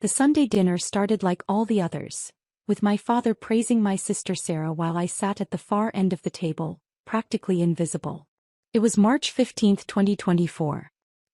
The Sunday dinner started like all the others, with my father praising my sister Sarah while I sat at the far end of the table, practically invisible. It was March 15, 2024.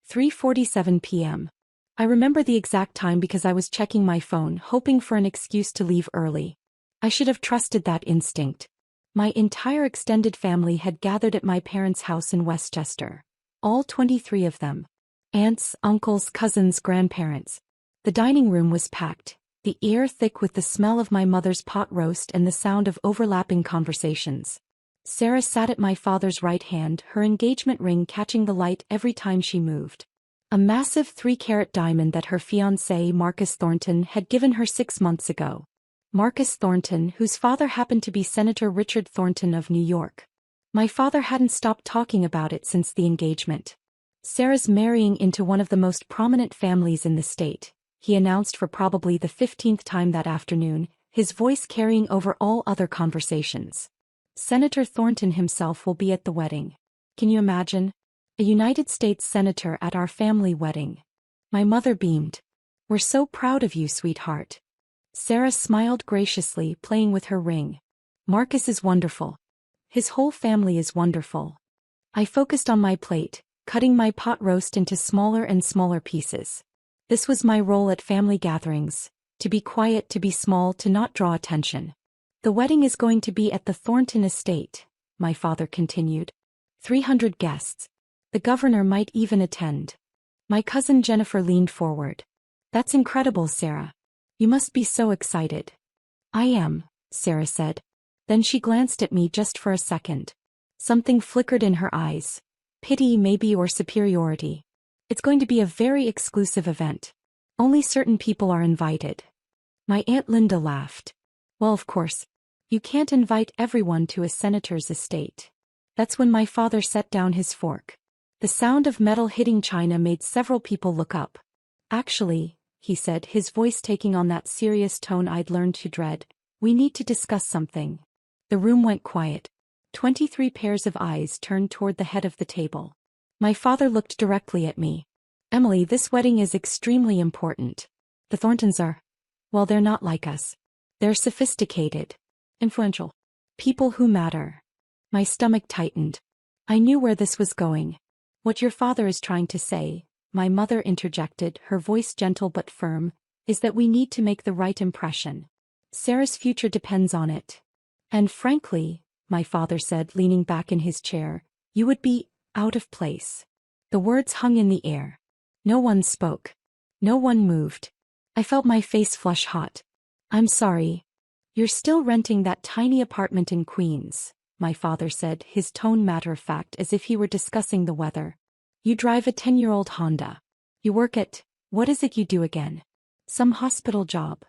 3:47 p.m. I remember the exact time because I was checking my phone hoping for an excuse to leave early. I should have trusted that instinct. My entire extended family had gathered at my parents' house in Westchester. All 23 of them. Aunts, uncles, cousins, grandparents. The dining room was packed, the air thick with the smell of my mother's pot roast and the sound of overlapping conversations. Sarah sat at my father's right hand, her engagement ring catching the light every time she moved. A massive 3-carat diamond that her fiancé Marcus Thornton had given her 6 months ago. Marcus Thornton, whose father happened to be Senator Richard Thornton of New York. My father hadn't stopped talking about it since the engagement. Sarah's marrying into one of the most prominent families in the state, he announced for probably the 15th time that afternoon, his voice carrying over all other conversations. Senator Thornton himself will be at the wedding. Can you imagine? A United States senator at our family wedding. My mother beamed. We're so proud of you, sweetheart. Sarah smiled graciously, playing with her ring. Marcus is wonderful. His whole family is wonderful. I focused on my plate, cutting my pot roast into smaller and smaller pieces. This was my role at family gatherings, to be quiet, to be small, to not draw attention. The wedding is going to be at the Thornton estate, my father continued. 300 guests. The governor might even attend. My cousin Jennifer leaned forward. That's incredible, Sarah. You must be so excited. I am, Sarah said. Then she glanced at me just for a second. Something flickered in her eyes. Pity maybe, or superiority. It's going to be a very exclusive event. Only certain people are invited. My Aunt Linda laughed. Well, of course. You can't invite everyone to a senator's estate. That's when my father set down his fork. The sound of metal hitting china made several people look up. Actually, he said, his voice taking on that serious tone I'd learned to dread, we need to discuss something. The room went quiet. 23 pairs of eyes turned toward the head of the table. My father looked directly at me. Emily, this wedding is extremely important. The Thorntons are, well, they're not like us. They're sophisticated. Influential. People who matter. My stomach tightened. I knew where this was going. What your father is trying to say, my mother interjected, her voice gentle but firm, is that we need to make the right impression. Sarah's future depends on it. And frankly, my father said, leaning back in his chair, you would be out of place. The words hung in the air. No one spoke. No one moved. I felt my face flush hot. I'm sorry. You're still renting that tiny apartment in Queens, my father said, his tone matter-of-fact as if he were discussing the weather. You drive a 10-year-old Honda. You work at, what is it you do again? Some hospital job.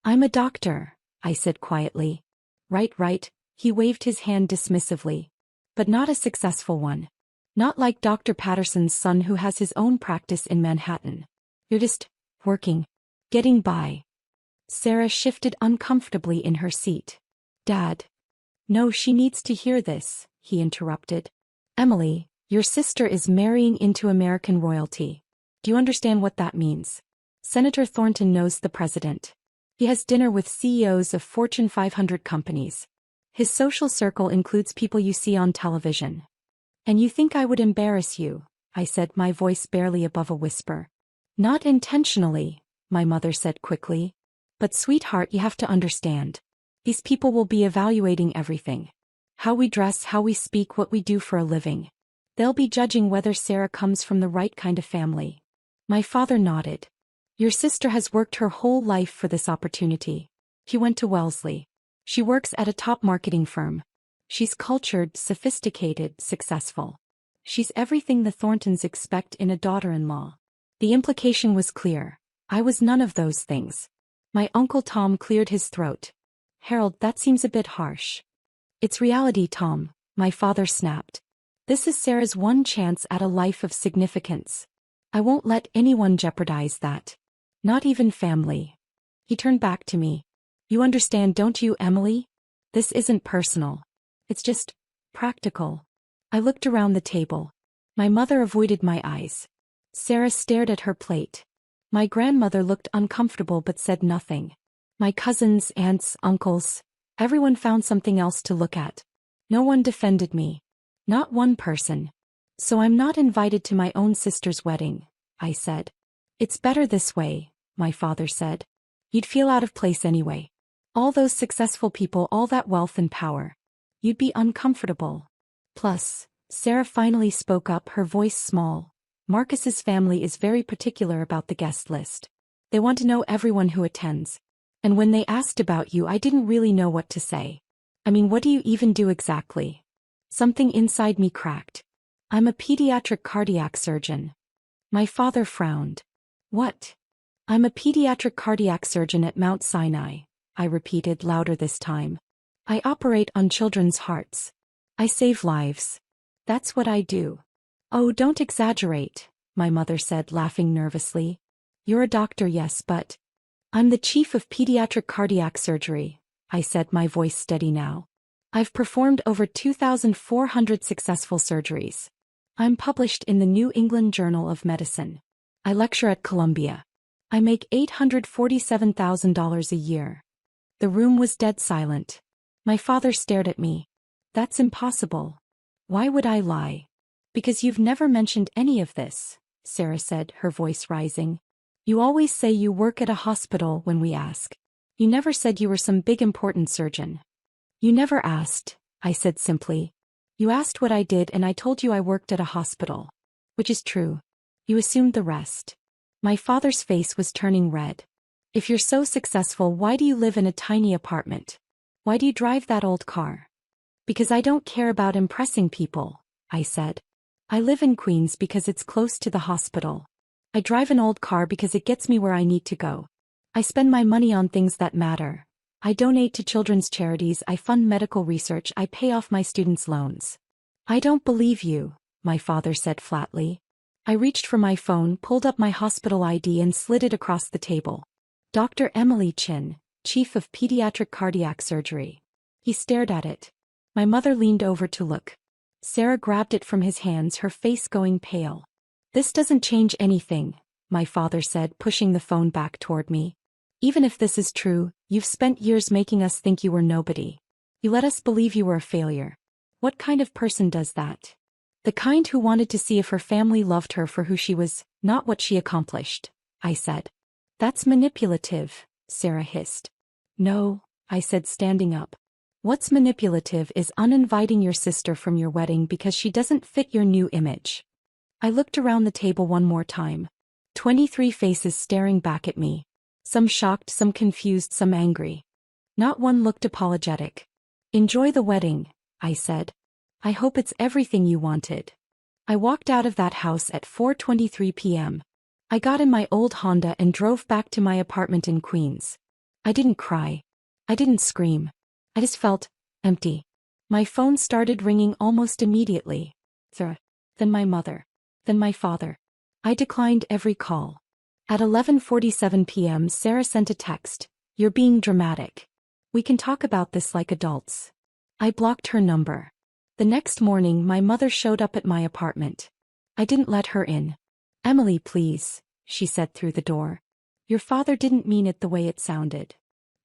I'm a doctor, I said quietly. Right, he waved his hand dismissively. But not a successful one. Not like Dr. Patterson's son who has his own practice in Manhattan. You're just working. Getting by. Sarah shifted uncomfortably in her seat. Dad. No, she needs to hear this, he interrupted. Emily, your sister is marrying into American royalty. Do you understand what that means? Senator Thornton knows the president. He has dinner with CEOs of Fortune 500 companies. His social circle includes people you see on television. And you think I would embarrass you, I said, my voice barely above a whisper. Not intentionally, my mother said quickly. But sweetheart, you have to understand. These people will be evaluating everything. How we dress, how we speak, what we do for a living. They'll be judging whether Sarah comes from the right kind of family. My father nodded. Your sister has worked her whole life for this opportunity. She went to Wellesley. She works at a top marketing firm. She's cultured, sophisticated, successful. She's everything the Thorntons expect in a daughter-in-law. The implication was clear. I was none of those things. My Uncle Tom cleared his throat. Harold, that seems a bit harsh. It's reality, Tom, my father snapped. This is Sarah's one chance at a life of significance. I won't let anyone jeopardize that. Not even family. He turned back to me. You understand, don't you, Emily? This isn't personal. It's just practical. I looked around the table. My mother avoided my eyes. Sarah stared at her plate. My grandmother looked uncomfortable but said nothing. My cousins, aunts, uncles, everyone found something else to look at. No one defended me. Not one person. So I'm not invited to my own sister's wedding, I said. It's better this way, my father said. You'd feel out of place anyway. All those successful people, all that wealth and power. You'd be uncomfortable. Plus, Sarah finally spoke up, her voice small. Marcus's family is very particular about the guest list. They want to know everyone who attends. And when they asked about you, I didn't really know what to say. I mean, what do you even do exactly? Something inside me cracked. I'm a pediatric cardiac surgeon. My father frowned. What? I'm a pediatric cardiac surgeon at Mount Sinai, I repeated louder this time. I operate on children's hearts. I save lives. That's what I do. Oh, don't exaggerate, my mother said, laughing nervously. You're a doctor, yes, but I'm the chief of pediatric cardiac surgery, I said, my voice steady now. I've performed over 2,400 successful surgeries. I'm published in the New England Journal of Medicine. I lecture at Columbia. I make $847,000 a year. The room was dead silent. My father stared at me. That's impossible. Why would I lie? Because you've never mentioned any of this, Sarah said, her voice rising. You always say you work at a hospital when we ask. You never said you were some big important surgeon. You never asked, I said simply. You asked what I did and I told you I worked at a hospital. Which is true. You assumed the rest. My father's face was turning red. If you're so successful, why do you live in a tiny apartment? Why do you drive that old car? Because I don't care about impressing people, I said. I live in Queens because it's close to the hospital. I drive an old car because it gets me where I need to go. I spend my money on things that matter. I donate to children's charities, I fund medical research, I pay off my students' loans. I don't believe you, my father said flatly. I reached for my phone, pulled up my hospital ID and slid it across the table. Dr. Emily Chin, Chief of Pediatric Cardiac Surgery. He stared at it. My mother leaned over to look. Sarah grabbed it from his hands, her face going pale. This doesn't change anything, my father said, pushing the phone back toward me. Even if this is true, you've spent years making us think you were nobody. You let us believe you were a failure. What kind of person does that? The kind who wanted to see if her family loved her for who she was, not what she accomplished, I said. That's manipulative, Sarah hissed. No, I said, standing up. What's manipulative is uninviting your sister from your wedding because she doesn't fit your new image. I looked around the table one more time. 23 faces staring back at me. Some shocked, some confused, some angry. Not one looked apologetic. Enjoy the wedding, I said. I hope it's everything you wanted. I walked out of that house at 4:23 p.m. I got in my old Honda and drove back to my apartment in Queens. I didn't cry. I didn't scream. I just felt empty. My phone started ringing almost immediately. Then my mother. Then my father. I declined every call. At 11:47 p.m. Sarah sent a text. You're being dramatic. We can talk about this like adults. I blocked her number. The next morning my mother showed up at my apartment. I didn't let her in. Emily, please, she said through the door. Your father didn't mean it the way it sounded.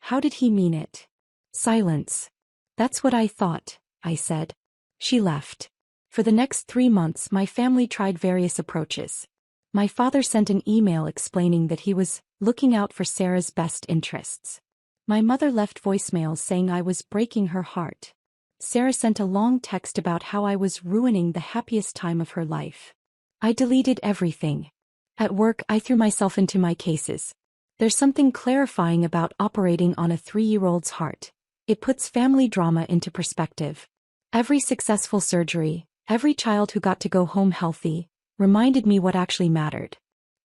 How did he mean it? Silence. That's what I thought, I said. She left. For the next 3 months my family tried various approaches. My father sent an email explaining that he was looking out for Sarah's best interests. My mother left voicemails saying I was breaking her heart. Sarah sent a long text about how I was ruining the happiest time of her life. I deleted everything. At work I threw myself into my cases. There's something clarifying about operating on a 3-year-old's heart. It puts family drama into perspective. Every successful surgery, every child who got to go home healthy, reminded me what actually mattered.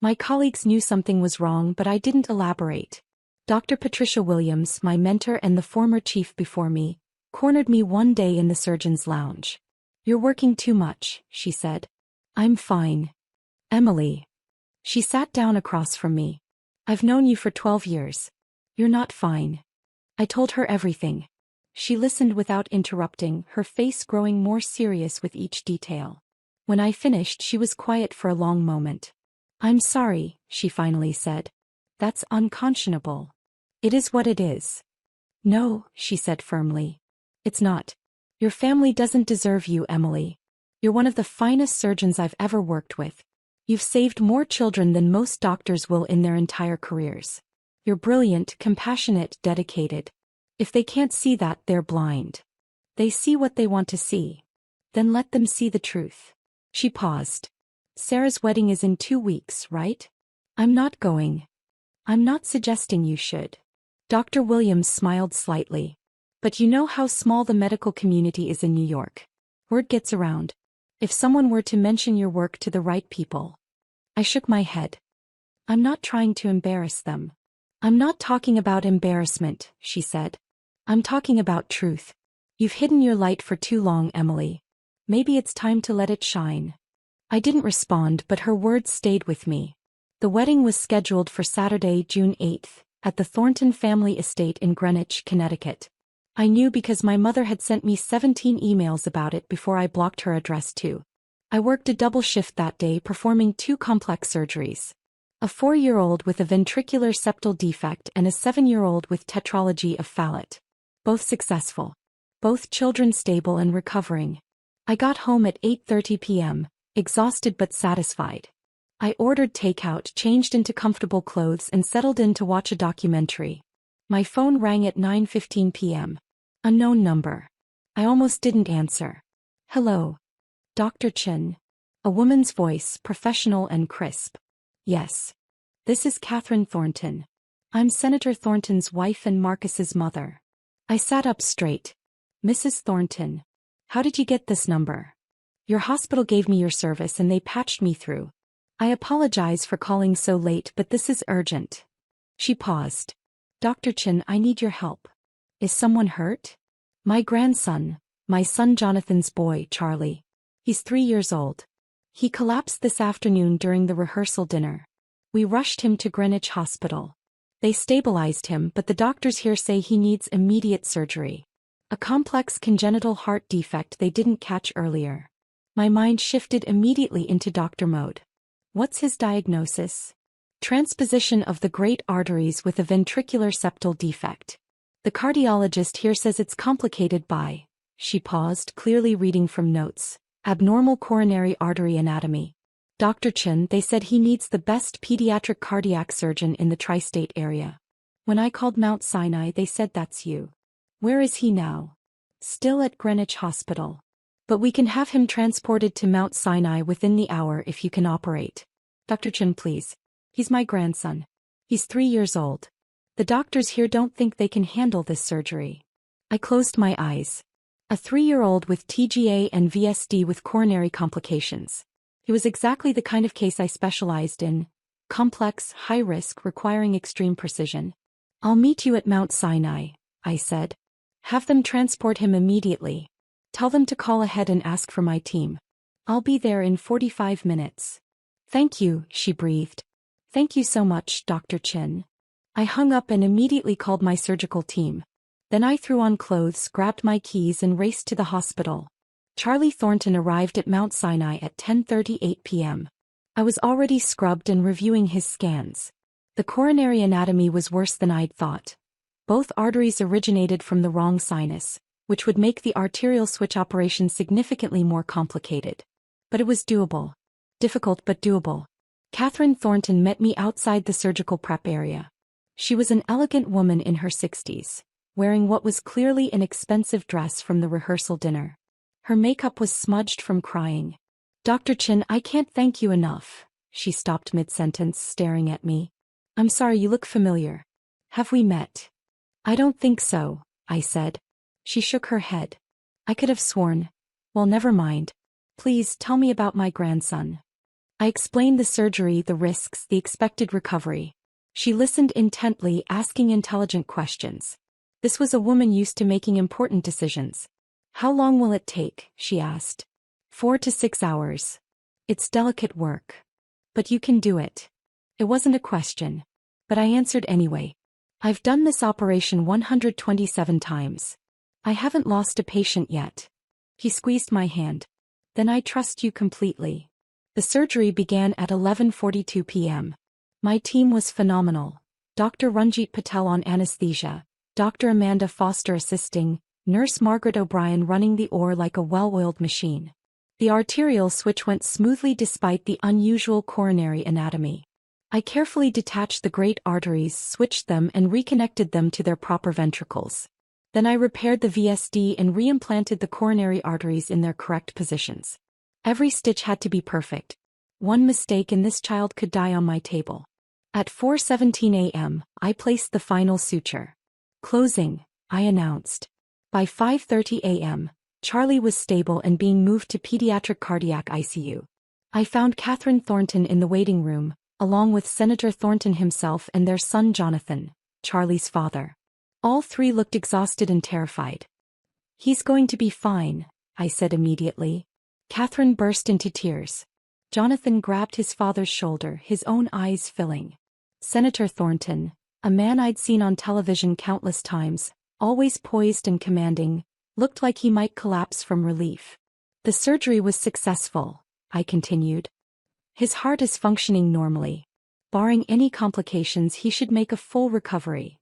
My colleagues knew something was wrong, but I didn't elaborate. Dr. Patricia Williams, my mentor and the former chief before me, cornered me one day in the surgeon's lounge. You're working too much, she said. I'm fine. Emily. She sat down across from me. I've known you for 12 years. You're not fine. I told her everything. She listened without interrupting, her face growing more serious with each detail. When I finished, she was quiet for a long moment. I'm sorry, she finally said. That's unconscionable. It is what it is. No, she said firmly. It's not. Your family doesn't deserve you, Emily. You're one of the finest surgeons I've ever worked with. You've saved more children than most doctors will in their entire careers. You're brilliant, compassionate, dedicated. If they can't see that, they're blind. They see what they want to see. Then let them see the truth. She paused. Sarah's wedding is in 2 weeks, right? I'm not going. I'm not suggesting you should. Dr. Williams smiled slightly. But you know how small the medical community is in New York. Word gets around. If someone were to mention your work to the right people. I shook my head. I'm not trying to embarrass them. I'm not talking about embarrassment, she said. I'm talking about truth. You've hidden your light for too long, Emily. Maybe it's time to let it shine. I didn't respond, but her words stayed with me. The wedding was scheduled for Saturday, June 8th, at the Thornton family estate in Greenwich, Connecticut. I knew because my mother had sent me 17 emails about it before I blocked her address too. I worked a double shift that day performing 2 complex surgeries. A 4-year-old with a ventricular septal defect and a 7-year-old with tetralogy of Fallot. Both successful. Both children stable and recovering. I got home at 8:30 p.m., exhausted but satisfied. I ordered takeout, changed into comfortable clothes and settled in to watch a documentary. My phone rang at 9:15 p.m. Unknown number. I almost didn't answer. Hello. Dr. Chin. A woman's voice, professional and crisp. Yes. This is Catherine Thornton. I'm Senator Thornton's wife and Marcus's mother. I sat up straight. Mrs. Thornton. How did you get this number? Your hospital gave me your service and they patched me through. I apologize for calling so late, but this is urgent. She paused. Dr. Chin, I need your help. Is someone hurt? My grandson, my son Jonathan's boy, Charlie. He's 3 years old. He collapsed this afternoon during the rehearsal dinner. We rushed him to Greenwich Hospital. They stabilized him, but the doctors here say he needs immediate surgery. A complex congenital heart defect they didn't catch earlier. My mind shifted immediately into doctor mode. What's his diagnosis? Transposition of the great arteries with a ventricular septal defect. The cardiologist here says it's complicated by, she paused, clearly reading from notes, abnormal coronary artery anatomy. Dr. Chin, they said he needs the best pediatric cardiac surgeon in the tri-state area. When I called Mount Sinai, they said that's you. Where is he now? Still at Greenwich Hospital. But we can have him transported to Mount Sinai within the hour if you can operate. Dr. Chin, please. He's my grandson. He's 3 years old. The doctors here don't think they can handle this surgery. I closed my eyes. A 3-year-old with TGA and VSD with coronary complications. He was exactly the kind of case I specialized in. Complex, high risk, requiring extreme precision. I'll meet you at Mount Sinai, I said. Have them transport him immediately. Tell them to call ahead and ask for my team. I'll be there in 45 minutes. Thank you, she breathed. Thank you so much, Dr. Chin. I hung up and immediately called my surgical team. Then I threw on clothes, grabbed my keys and raced to the hospital. Charlie Thornton arrived at Mount Sinai at 10:38 p.m. I was already scrubbed and reviewing his scans. The coronary anatomy was worse than I'd thought. Both arteries originated from the wrong sinus, which would make the arterial switch operation significantly more complicated. But it was doable. Difficult but doable. Catherine Thornton met me outside the surgical prep area. She was an elegant woman in her 60s, wearing what was clearly an expensive dress from the rehearsal dinner. Her makeup was smudged from crying. Dr. Chin, I can't thank you enough. She stopped mid-sentence, staring at me. I'm sorry, you look familiar. Have we met? I don't think so, I said. She shook her head. I could have sworn. Well, never mind. Please tell me about my grandson. I explained the surgery, the risks, the expected recovery. She listened intently, asking intelligent questions. This was a woman used to making important decisions. How long will it take? She asked. 4 to 6 hours. It's delicate work. But you can do it. It wasn't a question. But I answered anyway. I've done this operation 127 times. I haven't lost a patient yet. He squeezed my hand. Then I trust you completely. The surgery began at 11:42 p.m. My team was phenomenal. Dr. Ranjit Patel on anesthesia, Dr. Amanda Foster assisting, Nurse Margaret O'Brien running the OR like a well-oiled machine. The arterial switch went smoothly despite the unusual coronary anatomy. I carefully detached the great arteries, switched them and reconnected them to their proper ventricles. Then I repaired the VSD and reimplanted the coronary arteries in their correct positions. Every stitch had to be perfect. One mistake and this child could die on my table. At 4:17 a.m., I placed the final suture. Closing, I announced. By 5:30 a.m., Charlie was stable and being moved to pediatric cardiac ICU. I found Catherine Thornton in the waiting room, along with Senator Thornton himself and their son Jonathan, Charlie's father. All three looked exhausted and terrified. "He's going to be fine," I said immediately. Catherine burst into tears. Jonathan grabbed his father's shoulder, his own eyes filling. Senator Thornton, a man I'd seen on television countless times, always poised and commanding, looked like he might collapse from relief. "The surgery was successful," I continued. "His heart is functioning normally. Barring any complications, he should make a full recovery."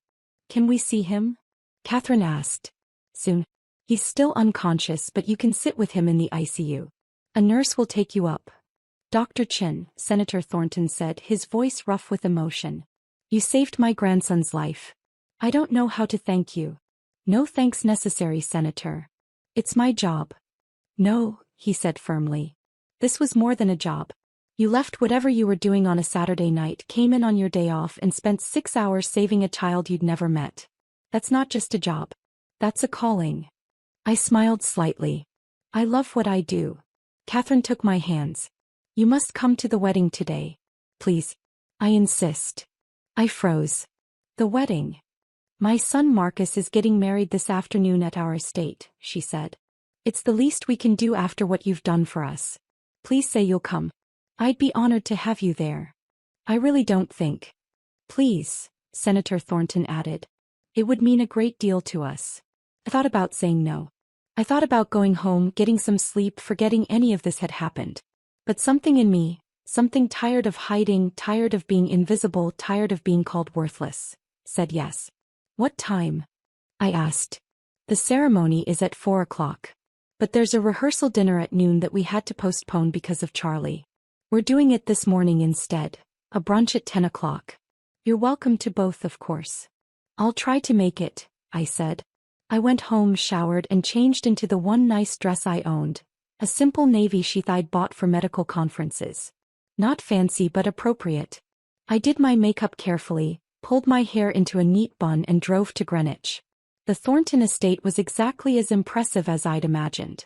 "Can we see him?" Catherine asked. "Soon. He's still unconscious, but you can sit with him in the ICU. A nurse will take you up." "Dr. Chin," Senator Thornton said, his voice rough with emotion. "You saved my grandson's life. I don't know how to thank you." "No thanks necessary, Senator. It's my job." "No," he said firmly. "This was more than a job. You left whatever you were doing on a Saturday night, came in on your day off and spent 6 hours saving a child you'd never met. That's not just a job. That's a calling." I smiled slightly. "I love what I do." Catherine took my hands. "You must come to the wedding today. Please. I insist." I froze. "The wedding? My son Marcus is getting married this afternoon at our estate," she said. "It's the least we can do after what you've done for us. Please say you'll come. I'd be honored to have you there." "I really don't think." "Please," Senator Thornton added. "It would mean a great deal to us." I thought about saying no. I thought about going home, getting some sleep, forgetting any of this had happened. But something in me, something tired of hiding, tired of being invisible, tired of being called worthless, said yes. "What time?" I asked. "The ceremony is at 4 o'clock. But there's a rehearsal dinner at noon that we had to postpone because of Charlie. We're doing it this morning instead, a brunch at 10 o'clock. You're welcome to both, of course." "I'll try to make it," I said. I went home, showered and changed into the one nice dress I owned, a simple navy sheath I'd bought for medical conferences. Not fancy but appropriate. I did my makeup carefully, pulled my hair into a neat bun and drove to Greenwich. The Thornton estate was exactly as impressive as I'd imagined.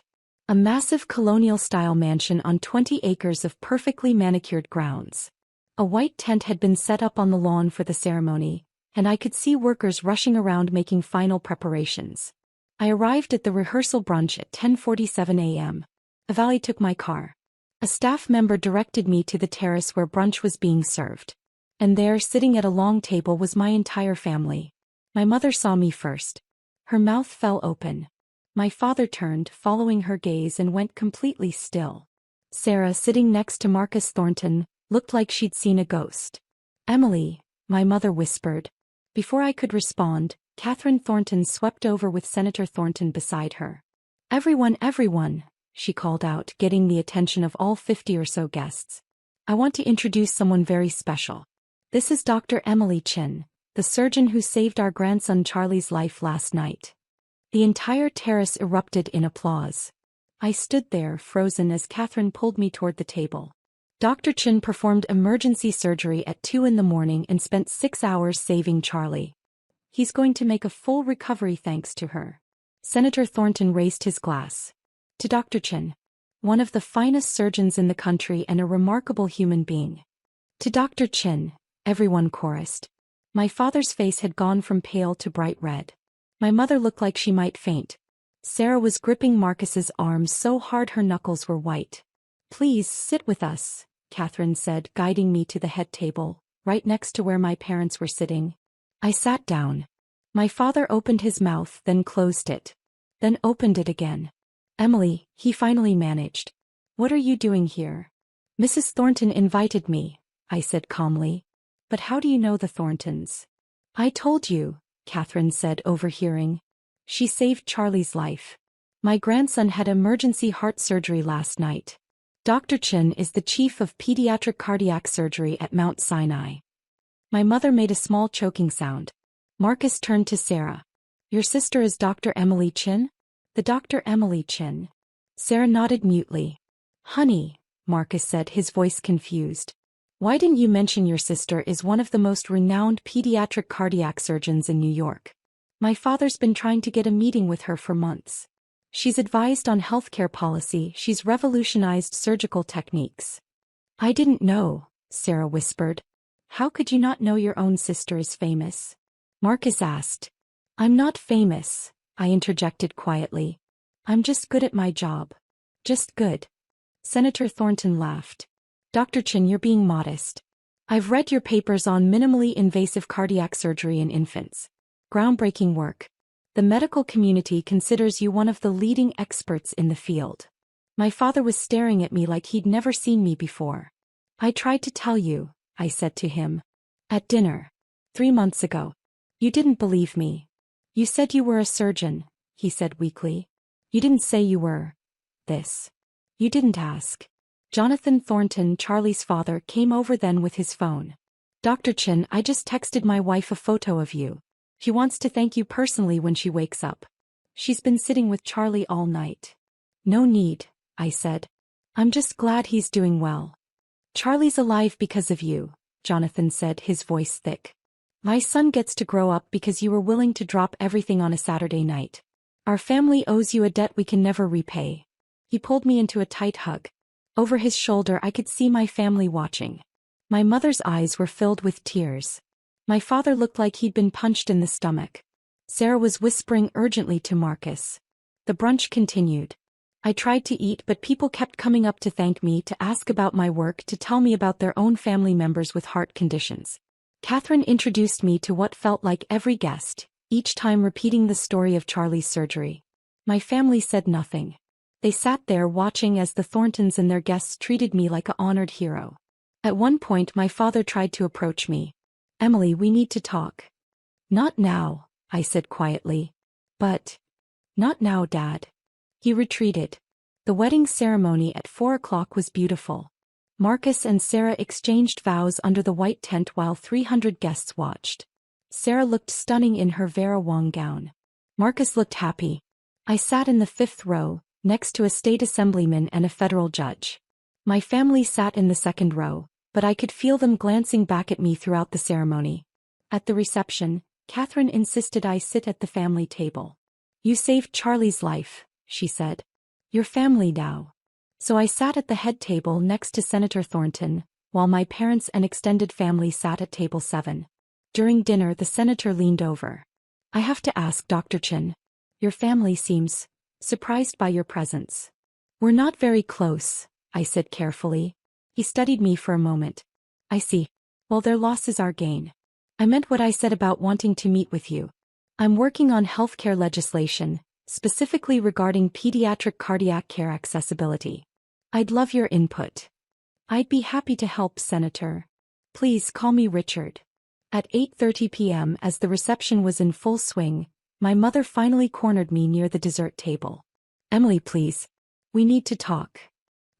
A massive colonial-style mansion on 20 acres of perfectly manicured grounds. A white tent had been set up on the lawn for the ceremony, and I could see workers rushing around making final preparations. I arrived at the rehearsal brunch at 10:47 a.m. A valet took my car. A staff member directed me to the terrace where brunch was being served. And there, sitting at a long table, was my entire family. My mother saw me first. Her mouth fell open. My father turned, following her gaze, and went completely still. Sarah, sitting next to Marcus Thornton, looked like she'd seen a ghost. "Emily," my mother whispered. Before I could respond, Catherine Thornton swept over with Senator Thornton beside her. Everyone," she called out, getting the attention of all 50 or so guests. "I want to introduce someone very special. This is Dr. Emily Chin, the surgeon who saved our grandson Charlie's life last night." The entire terrace erupted in applause. I stood there, frozen, as Catherine pulled me toward the table. Dr. Chin performed emergency surgery at 2 in the morning and spent 6 hours saving Charlie. He's going to make a full recovery thanks to her. Senator Thornton raised his glass. "To Dr. Chin, one of the finest surgeons in the country and a remarkable human being." "To Dr. Chin," everyone chorused. My father's face had gone from pale to bright red. My mother looked like she might faint. Sarah was gripping Marcus's arms so hard her knuckles were white. "Please sit with us," Catherine said, guiding me to the head table, right next to where my parents were sitting. I sat down. My father opened his mouth, then closed it. Then opened it again. "Emily," he finally managed. "What are you doing here?" Mrs. Thornton invited me, I said calmly. But how do you know the Thorntons? I told you, Catherine said, overhearing. She saved Charlie's life. My grandson had emergency heart surgery last night. Dr. Chin is the chief of pediatric cardiac surgery at Mount Sinai. My mother made a small choking sound. Marcus turned to Sarah. Your sister is Dr. Emily Chin? The Dr. Emily Chin. Sarah nodded mutely. Honey, Marcus said, his voice confused. Why didn't you mention your sister is one of the most renowned pediatric cardiac surgeons in New York? My father's been trying to get a meeting with her for months. She's advised on healthcare policy, she's revolutionized surgical techniques. I didn't know, Sarah whispered. How could you not know your own sister is famous? Marcus asked. I'm not famous, I interjected quietly. I'm just good at my job. Just good. Senator Thornton laughed. Dr. Chin, you're being modest. I've read your papers on minimally invasive cardiac surgery in infants. Groundbreaking work. The medical community considers you one of the leading experts in the field. My father was staring at me like he'd never seen me before. I tried to tell you, I said to him. At dinner. 3 months ago. You didn't believe me. You said you were a surgeon, he said weakly. You didn't say you were. This. You didn't ask. Jonathan Thornton, Charlie's father, came over then with his phone. Dr. Chin, I just texted my wife a photo of you. She wants to thank you personally when she wakes up. She's been sitting with Charlie all night. No need, I said. I'm just glad he's doing well. Charlie's alive because of you, Jonathan said, his voice thick. My son gets to grow up because you were willing to drop everything on a Saturday night. Our family owes you a debt we can never repay. He pulled me into a tight hug. Over his shoulder I could see my family watching. My mother's eyes were filled with tears. My father looked like he'd been punched in the stomach. Sarah was whispering urgently to Marcus. The brunch continued. I tried to eat, but people kept coming up to thank me, to ask about my work, to tell me about their own family members with heart conditions. Catherine introduced me to what felt like every guest, each time repeating the story of Charlie's surgery. My family said nothing. They sat there watching as the Thorntons and their guests treated me like an honored hero. At one point my father tried to approach me. Emily, we need to talk. Not now, I said quietly. But. Not now, Dad. He retreated. The wedding ceremony at 4 o'clock was beautiful. Marcus and Sarah exchanged vows under the white tent while 300 guests watched. Sarah looked stunning in her Vera Wang gown. Marcus looked happy. I sat in the 5th row, next to a state assemblyman and a federal judge. My family sat in the 2nd row, but I could feel them glancing back at me throughout the ceremony. At the reception, Catherine insisted I sit at the family table. You saved Charlie's life, she said. Your family now. So I sat at the head table next to Senator Thornton, while my parents and extended family sat at table 7. During dinner the senator leaned over. I have to ask, Dr. Chin. Your family seems surprised by your presence. We're not very close, I said carefully. He studied me for a moment. I see. Well, their loss is our gain. I meant what I said about wanting to meet with you. I'm working on healthcare legislation, specifically regarding pediatric cardiac care accessibility. I'd love your input. I'd be happy to help, Senator. Please call me Richard. At 8:30 p.m., as the reception was in full swing, my mother finally cornered me near the dessert table. Emily, please. We need to talk.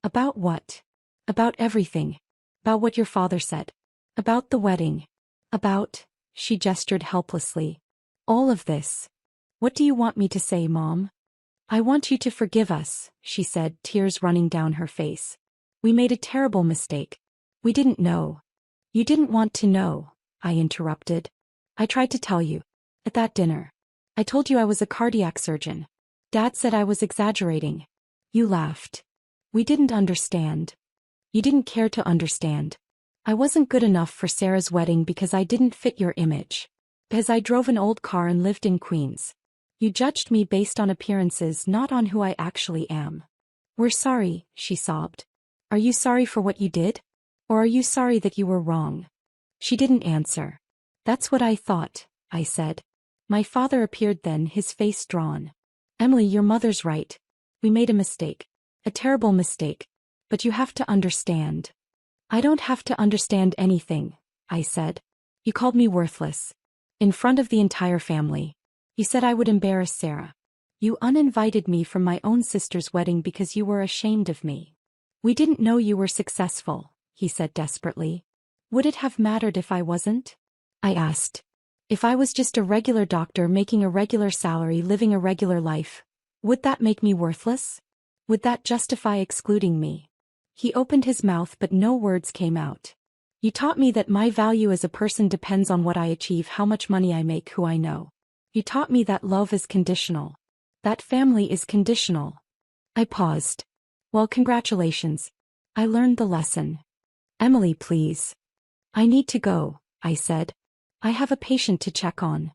About what? About everything. About what your father said. About the wedding. About, she gestured helplessly. All of this. What do you want me to say, Mom? I want you to forgive us, she said, tears running down her face. We made a terrible mistake. We didn't know. You didn't want to know, I interrupted. I tried to tell you. At that dinner. I told you I was a cardiac surgeon. Dad said I was exaggerating. You laughed. We didn't understand. You didn't care to understand. I wasn't good enough for Sarah's wedding because I didn't fit your image. Because I drove an old car and lived in Queens. You judged me based on appearances, not on who I actually am. We're sorry, she sobbed. Are you sorry for what you did? Or are you sorry that you were wrong? She didn't answer. That's what I thought, I said. My father appeared then, his face drawn. Emily, your mother's right. We made a mistake. A terrible mistake. But you have to understand. I don't have to understand anything, I said. You called me worthless. In front of the entire family. You said I would embarrass Sarah. You uninvited me from my own sister's wedding because you were ashamed of me. We didn't know you were successful, he said desperately. Would it have mattered if I wasn't? I asked. If I was just a regular doctor making a regular salary living a regular life, would that make me worthless? Would that justify excluding me? He opened his mouth but no words came out. You taught me that my value as a person depends on what I achieve, how much money I make, who I know. You taught me that love is conditional. That family is conditional. I paused. Well, congratulations. I learned the lesson. Emily, please. I need to go, I said. I have a patient to check on.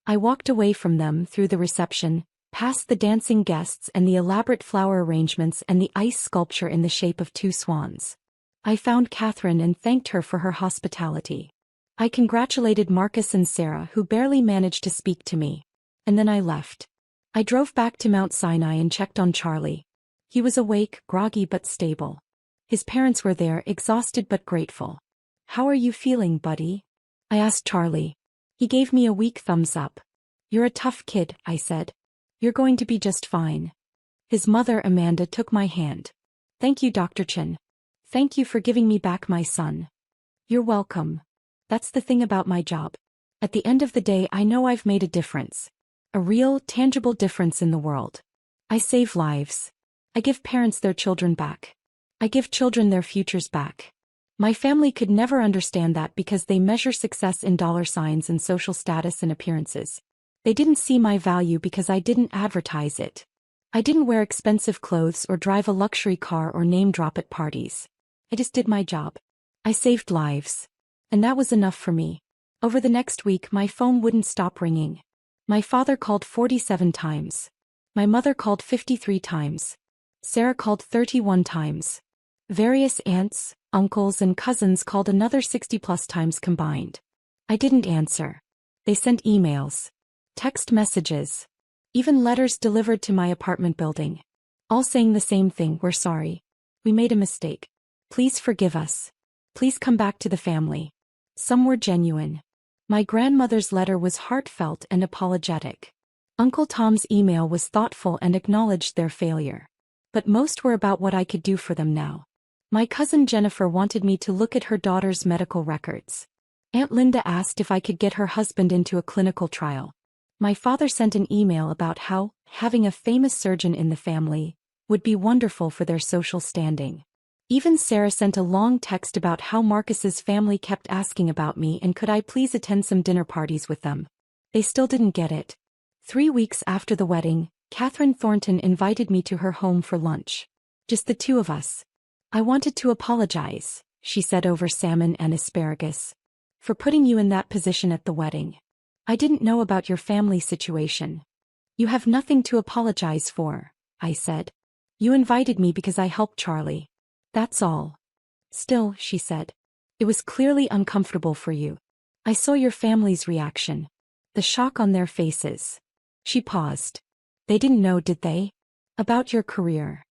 I walked away from them through the reception, past the dancing guests and the elaborate flower arrangements and the ice sculpture in the shape of two swans. I found Catherine and thanked her for her hospitality. I congratulated Marcus and Sarah, who barely managed to speak to me. And then I left. I drove back to Mount Sinai and checked on Charlie. He was awake, groggy but stable. His parents were there, exhausted but grateful. How are you feeling, buddy? I asked Charlie. He gave me a weak thumbs up. You're a tough kid, I said. You're going to be just fine. His mother, Amanda, took my hand. Thank you, Dr. Chen. Thank you for giving me back my son. You're welcome. That's the thing about my job. At the end of the day, I know I've made a difference. A real, tangible difference in the world. I save lives. I give parents their children back. I give children their futures back. My family could never understand that because they measure success in dollar signs and social status and appearances. They didn't see my value because I didn't advertise it. I didn't wear expensive clothes or drive a luxury car or name drop at parties. I just did my job. I saved lives. And that was enough for me. Over the next week, my phone wouldn't stop ringing. My father called 47 times. My mother called 53 times. Sarah called 31 times. Various aunts, uncles and cousins called another 60+ times combined. I didn't answer. They sent emails, text messages, even letters delivered to my apartment building. All saying the same thing: we're sorry. We made a mistake. Please forgive us. Please come back to the family. Some were genuine. My grandmother's letter was heartfelt and apologetic. Uncle Tom's email was thoughtful and acknowledged their failure. But most were about what I could do for them now. My cousin Jennifer wanted me to look at her daughter's medical records. Aunt Linda asked if I could get her husband into a clinical trial. My father sent an email about how having a famous surgeon in the family would be wonderful for their social standing. Even Sarah sent a long text about how Marcus's family kept asking about me and could I please attend some dinner parties with them. They still didn't get it. 3 weeks after the wedding, Catherine Thornton invited me to her home for lunch. Just the two of us. I wanted to apologize, she said over salmon and asparagus, for putting you in that position at the wedding. I didn't know about your family situation. You have nothing to apologize for, I said. You invited me because I helped Charlie. That's all. Still, she said. It was clearly uncomfortable for you. I saw your family's reaction. The shock on their faces. She paused. They didn't know, did they? About your career.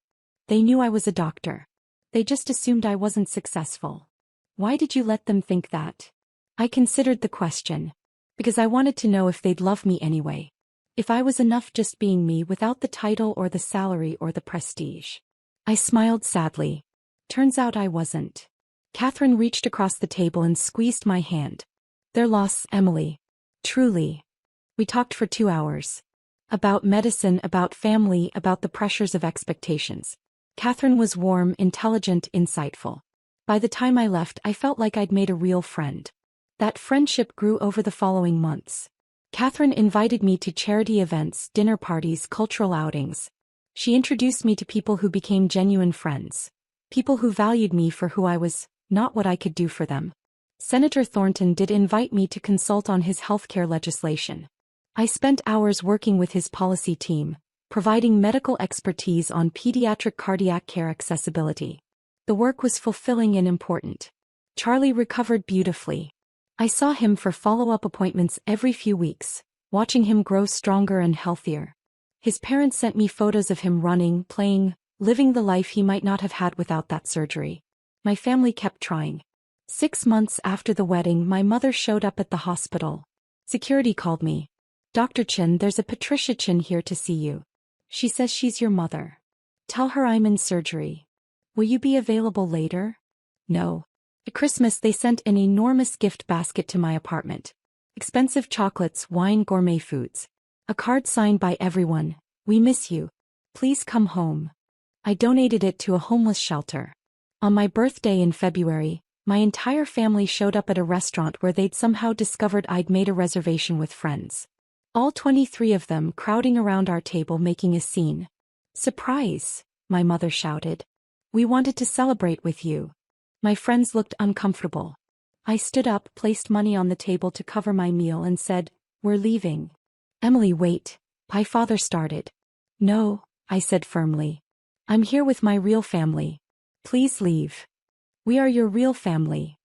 They knew I was a doctor. They just assumed I wasn't successful. Why did you let them think that? I considered the question. Because I wanted to know if they'd love me anyway. If I was enough just being me without the title or the salary or the prestige. I smiled sadly. Turns out I wasn't. Catherine reached across the table and squeezed my hand. Their loss, Emily. Truly. We talked for 2 hours. About medicine, about family, about the pressures of expectations. Catherine was warm, intelligent, insightful. By the time I left, I felt like I'd made a real friend. That friendship grew over the following months. Catherine invited me to charity events, dinner parties, cultural outings. She introduced me to people who became genuine friends. People who valued me for who I was, not what I could do for them. Senator Thornton did invite me to consult on his healthcare legislation. I spent hours working with his policy team, providing medical expertise on pediatric cardiac care accessibility. The work was fulfilling and important. Charlie recovered beautifully. I saw him for follow-up appointments every few weeks, watching him grow stronger and healthier. His parents sent me photos of him running, playing, living the life he might not have had without that surgery. My family kept trying. 6 months after the wedding, my mother showed up at the hospital. Security called me. "Dr. Chen, there's a Patricia Chen here to see you. She says she's your mother. Tell her I'm in surgery. Will you be available later?" No. At Christmas they sent an enormous gift basket to my apartment. Expensive chocolates, wine, gourmet foods. A card signed by everyone. "We miss you. Please come home." I donated it to a homeless shelter. On my birthday in February, my entire family showed up at a restaurant where they'd somehow discovered I'd made a reservation with friends. All 23 of them crowding around our table making a scene. "Surprise!" my mother shouted. "We wanted to celebrate with you." My friends looked uncomfortable. I stood up, placed money on the table to cover my meal and said, "We're leaving." "Emily, wait," my father started. "No," I said firmly. "I'm here with my real family. Please leave." "We are your real family,"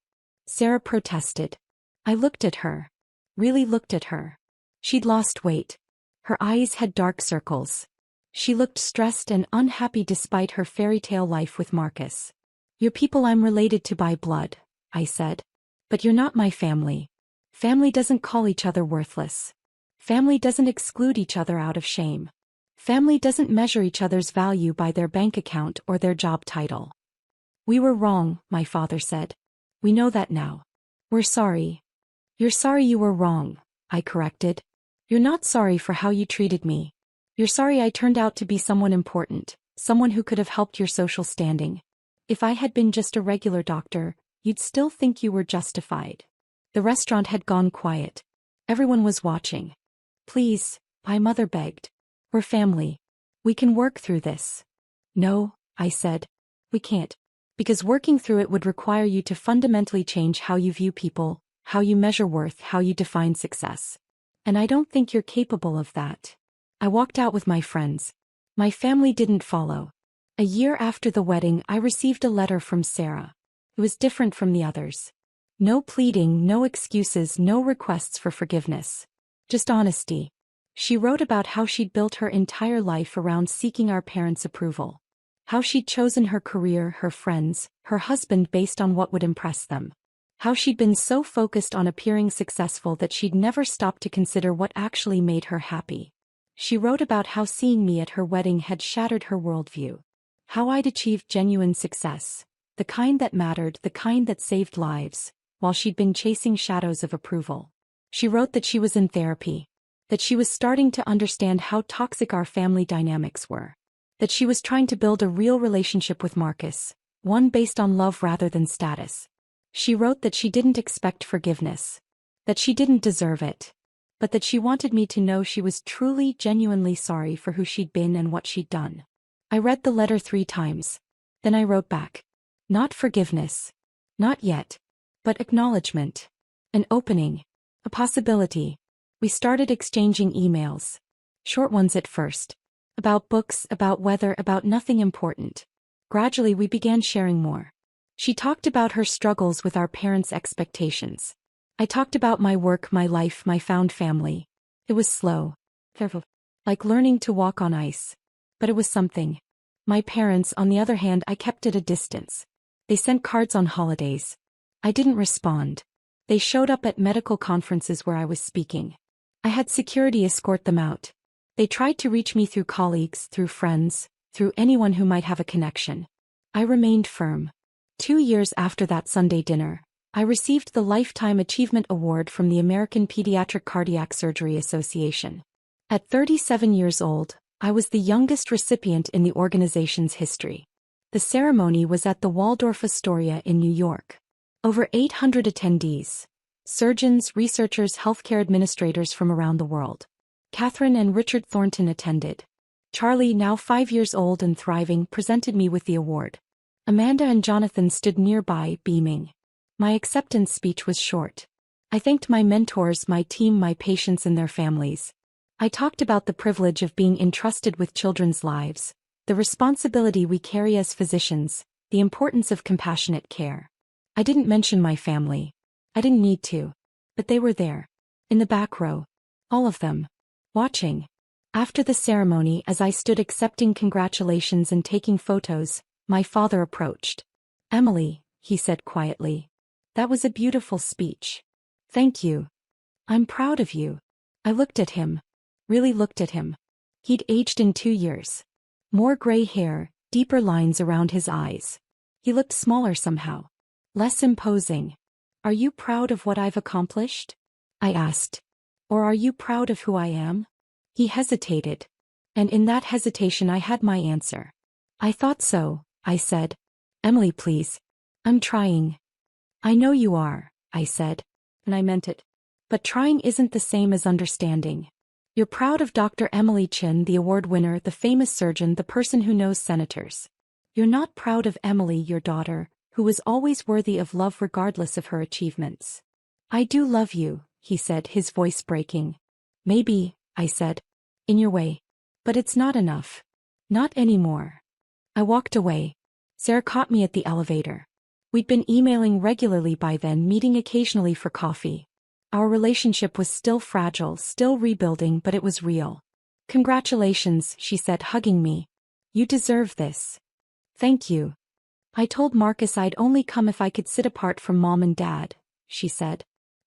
Sarah protested. I looked at her. Really looked at her. She'd lost weight. Her eyes had dark circles. She looked stressed and unhappy despite her fairy tale life with Marcus. "You're people I'm related to by blood," I said. "But you're not my family. Family doesn't call each other worthless. Family doesn't exclude each other out of shame. Family doesn't measure each other's value by their bank account or their job title." "We were wrong," my father said. "We know that now. We're sorry." "You're sorry you were wrong," I corrected. "You're not sorry for how you treated me. You're sorry I turned out to be someone important, someone who could have helped your social standing. If I had been just a regular doctor, you'd still think you were justified." The restaurant had gone quiet. Everyone was watching. "Please," my mother begged. "We're family. We can work through this." "No," I said. "We can't. Because working through it would require you to fundamentally change how you view people, how you measure worth, how you define success. And I don't think you're capable of that." I walked out with my friends. My family didn't follow. A year after the wedding, I received a letter from Sarah. It was different from the others. No pleading, no excuses, no requests for forgiveness. Just honesty. She wrote about how she'd built her entire life around seeking our parents' approval. How she'd chosen her career, her friends, her husband based on what would impress them. How she'd been so focused on appearing successful that she'd never stopped to consider what actually made her happy. She wrote about how seeing me at her wedding had shattered her worldview. How I'd achieved genuine success, the kind that mattered, the kind that saved lives, while she'd been chasing shadows of approval. She wrote that she was in therapy, that she was starting to understand how toxic our family dynamics were, that she was trying to build a real relationship with Marcus, one based on love rather than status. She wrote that she didn't expect forgiveness, that she didn't deserve it, but that she wanted me to know she was truly, genuinely sorry for who she'd been and what she'd done. I read the letter 3 times. Then I wrote back. Not forgiveness. Not yet. But acknowledgement. An opening. A possibility. We started exchanging emails. Short ones at first. About books, about weather, about nothing important. Gradually we began sharing more. She talked about her struggles with our parents' expectations. I talked about my work, my life, my found family. It was slow. Careful. Like learning to walk on ice. But it was something. My parents, on the other hand, I kept at a distance. They sent cards on holidays. I didn't respond. They showed up at medical conferences where I was speaking. I had security escort them out. They tried to reach me through colleagues, through friends, through anyone who might have a connection. I remained firm. 2 years after that Sunday dinner, I received the Lifetime Achievement Award from the American Pediatric Cardiac Surgery Association. At 37 years old, I was the youngest recipient in the organization's history. The ceremony was at the Waldorf Astoria in New York. Over 800 attendees. Surgeons, researchers, healthcare administrators from around the world. Catherine and Richard Thornton attended. Charlie, now 5 years old and thriving, presented me with the award. Amanda and Jonathan stood nearby, beaming. My acceptance speech was short. I thanked my mentors, my team, my patients and their families. I talked about the privilege of being entrusted with children's lives, the responsibility we carry as physicians, the importance of compassionate care. I didn't mention my family. I didn't need to. But they were there. In the back row. All of them. Watching. After the ceremony, as I stood accepting congratulations and taking photos, my father approached. "Emily," he said quietly. "That was a beautiful speech. Thank you. I'm proud of you." I looked at him. Really looked at him. He'd aged in 2 years. More gray hair, deeper lines around his eyes. He looked smaller somehow. Less imposing. "Are you proud of what I've accomplished?" I asked. "Or are you proud of who I am?" He hesitated. And in that hesitation I had my answer. "I thought so," I said. "Emily, please. I'm trying." "I know you are," I said. And I meant it. "But trying isn't the same as understanding. You're proud of Dr. Emily Chin, the award winner, the famous surgeon, the person who knows senators. You're not proud of Emily, your daughter, who was always worthy of love regardless of her achievements." "I do love you," he said, his voice breaking. "Maybe," I said. "In your way. But it's not enough. Not anymore." I walked away. Sarah caught me at the elevator. We'd been emailing regularly by then, meeting occasionally for coffee. Our relationship was still fragile, still rebuilding, but it was real. "Congratulations," she said, hugging me. "You deserve this." "Thank you." "I told Marcus I'd only come if I could sit apart from Mom and Dad," she said.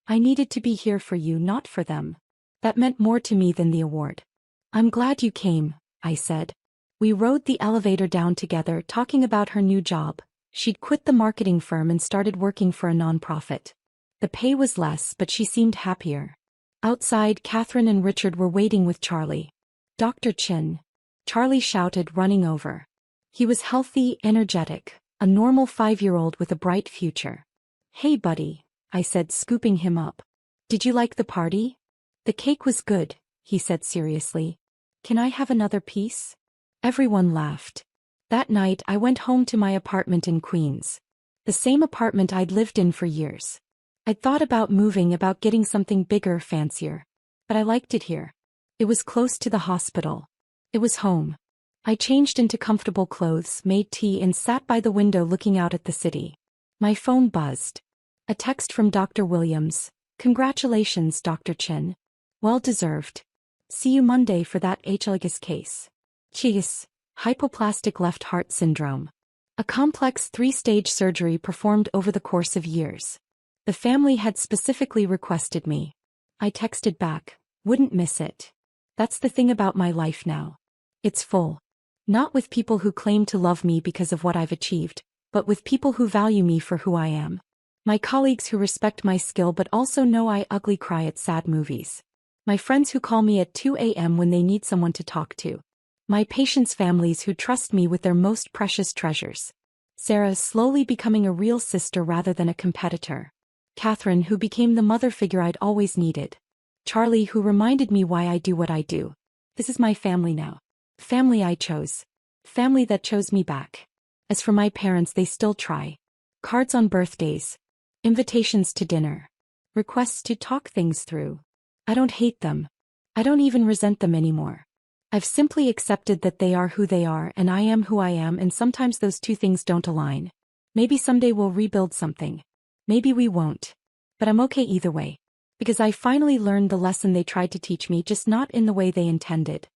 "I needed to be here for you, not for them. That meant more to me than the award." "I'm glad you came," I said. We rode the elevator down together, talking about her new job. She'd quit the marketing firm and started working for a nonprofit. The pay was less, but she seemed happier. Outside, Catherine and Richard were waiting with Charlie. "Dr. Chin." Charlie shouted, running over. He was healthy, energetic, a normal 5-year-old with a bright future. "Hey buddy," I said, scooping him up. "Did you like the party?" "The cake was good," he said seriously. "Can I have another piece?" Everyone laughed. That night I went home to my apartment in Queens. The same apartment I'd lived in for years. I'd thought about moving, about getting something bigger, fancier. But I liked it here. It was close to the hospital. It was home. I changed into comfortable clothes, made tea, and sat by the window looking out at the city. My phone buzzed. A text from Dr. Williams. "Congratulations, Dr. Chin. Well deserved. See you Monday for that HLGS case. Cheese. Hypoplastic left heart syndrome. A complex 3-stage surgery performed over the course of years. The family had specifically requested me." I texted back, "Wouldn't miss it. That's the thing about my life now. It's full. Not with people who claim to love me because of what I've achieved, but with people who value me for who I am. My colleagues who respect my skill but also know I ugly cry at sad movies. My friends who call me at 2 a.m. when they need someone to talk to. My patients' families who trust me with their most precious treasures. Sarah, slowly becoming a real sister rather than a competitor. Catherine, who became the mother figure I'd always needed. Charlie, who reminded me why I do what I do. This is my family now. Family I chose. Family that chose me back. As for my parents, they still try. Cards on birthdays. Invitations to dinner. Requests to talk things through. I don't hate them. I don't even resent them anymore. I've simply accepted that they are who they are and I am who I am, and sometimes those two things don't align. Maybe someday we'll rebuild something. Maybe we won't. But I'm okay either way. Because I finally learned the lesson they tried to teach me, just not in the way they intended.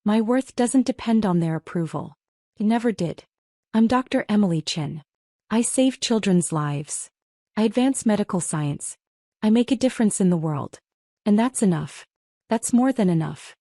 My worth doesn't depend on their approval. It never did. I'm Dr. Emily Chin. I save children's lives. I advance medical science. I make a difference in the world. And that's enough. That's more than enough.